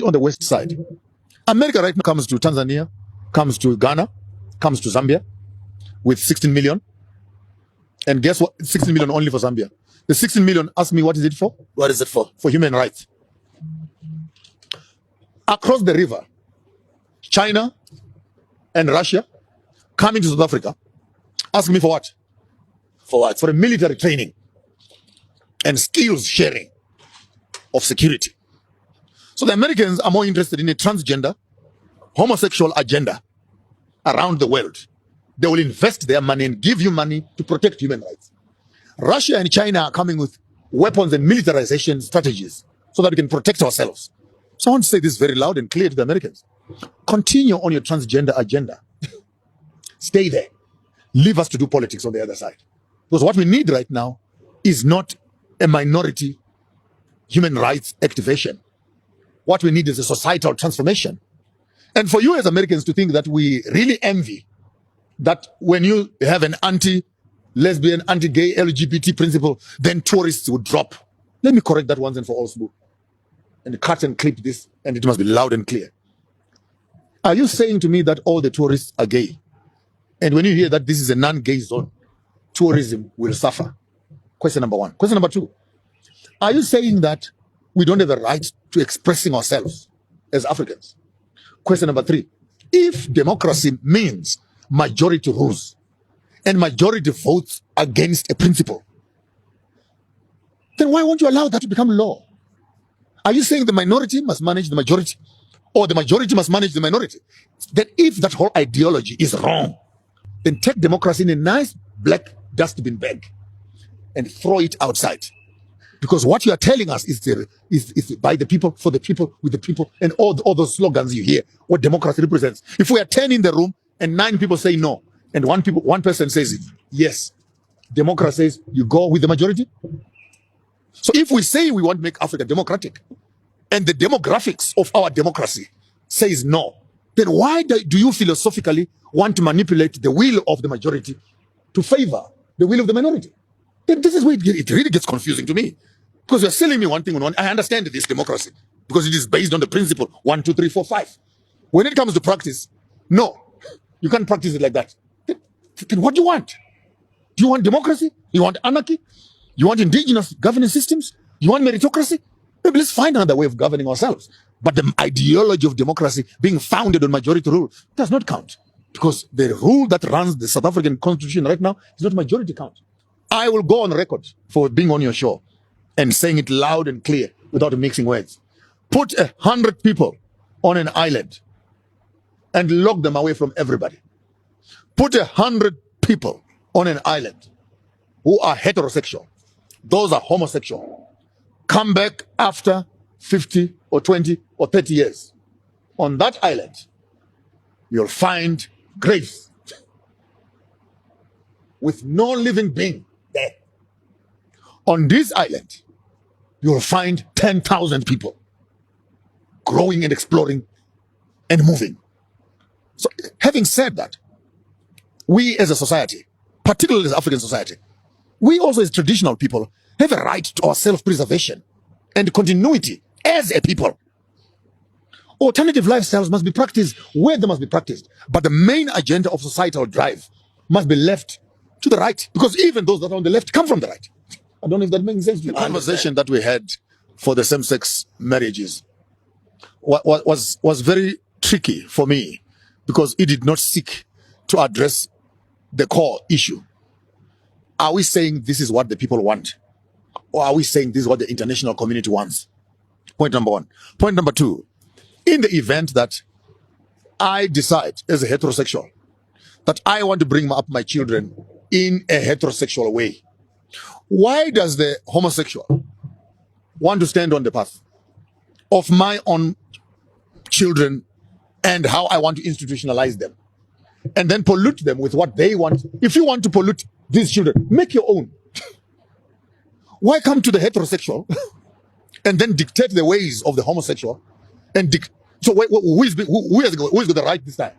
on the west side. America right now comes to Tanzania, comes to Ghana, comes to Zambia with 16 million. And guess what? 16 million only for Zambia. The 16 million, ask me, what is it for? What is it for? For human rights. Across the river, China and Russia coming to South Africa, ask me for what? For what? For a military training and skills sharing of security. So the Americans are more interested in a transgender, homosexual agenda around the world. They will invest their money and give you money to protect human rights. Russia and China are coming with weapons and militarization strategies so that we can protect ourselves. So I want to say this very loud and clear to the Americans. Continue on your transgender agenda. Stay there. Leave us to do politics on the other side. Because what we need right now is not a minority human rights activation. What we need is a societal transformation. And for you as Americans to think that we really envy that when you have an anti-lesbian, anti-gay, LGBT principle, then tourists would drop. Let me correct that once and for all, Sbu. And cut and clip this, and it must be loud and clear. Are you saying to me that all the tourists are gay? And when you hear that this is a non-gay zone, tourism will suffer? Question number one. Question number two. Are you saying that we don't have a right to expressing ourselves as Africans? Question number three. If democracy means majority rules and majority votes against a principle, then why won't you allow that to become law? Are you saying the minority must manage the majority, or the majority must manage the minority? That if that whole ideology is wrong, then take democracy in a nice black dustbin bag and throw it outside. Because what you are telling us is by the people, for the people, with the people, and all those slogans you hear, what democracy represents. If we are 10 in the room and 9 people say no, and one person says yes, democracy says you go with the majority. So if we say we want to make Africa democratic, and the demographics of our democracy says no, then why do you philosophically want to manipulate the will of the majority to favor the will of the minority? Then this is where it really gets confusing to me. Because you're selling me one thing on one. I understand this democracy because it is based on the principle 1, 2, 3, 4, 5. When it comes to practice, no, you can't practice it like that. Then what do you want? Do you want democracy? You want anarchy? You want indigenous governing systems? You want meritocracy? Maybe let's find another way of governing ourselves. But the ideology of democracy being founded on majority rule does not count. Because the rule that runs the South African constitution right now is not majority count. I will go on record for being on your show and saying it loud and clear without mixing words. Put 100 people on an island and lock them away from everybody. Put 100 people on an island who are heterosexual. Those are homosexual. Come back after 50 or 20 or 30 years. On that island, you'll find graves with no living being there. On this island, you'll find 10,000 people growing and exploring and moving. So having said that, we as a society, particularly as African society, we also as traditional people have a right to our self-preservation and continuity as a people. Alternative lifestyles must be practiced where they must be practiced, but the main agenda of societal drive must be left to the right, because even those that are on the left come from the right. I don't know if that makes sense. The conversation that we had for the same-sex marriages was very tricky for me, because it did not seek to address the core issue. Are we saying this is what the people want? Or are we saying this is what the international community wants? Point number one. Point number two, in the event that I decide as a heterosexual that I want to bring up my children in a heterosexual way, why does the homosexual want to stand on the path of my own children and how I want to institutionalize them, and then pollute them with what they want? If you want to pollute these children, make your own. Why come to the heterosexual and then dictate the ways of the homosexual? So who has got the right this time?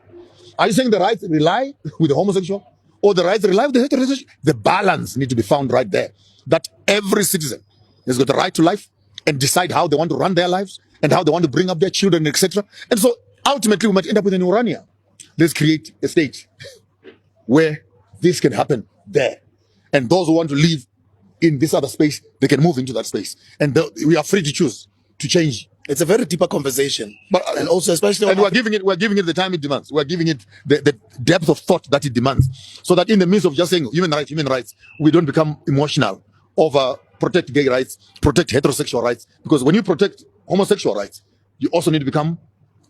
Are you saying the right rely with the homosexual, or the right rely with the heterosexual? The balance needs to be found right there. That every citizen has got the right to life and decide how they want to run their lives and how they want to bring up their children, etc. And so ultimately we might end up with an Urania. Let's create a state where this can happen there. And those who want to live in this other space, they can move into that space. And we are free to choose to change. It's a very deeper conversation. And also especially... And we're giving it the time it demands. We're giving it the depth of thought that it demands. So that in the midst of just saying human rights, we don't become emotional over protect gay rights, protect heterosexual rights. Because when you protect homosexual rights, you also need to become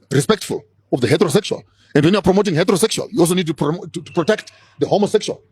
respectful of the heterosexual. And when you're promoting heterosexual, you also need to protect the homosexual.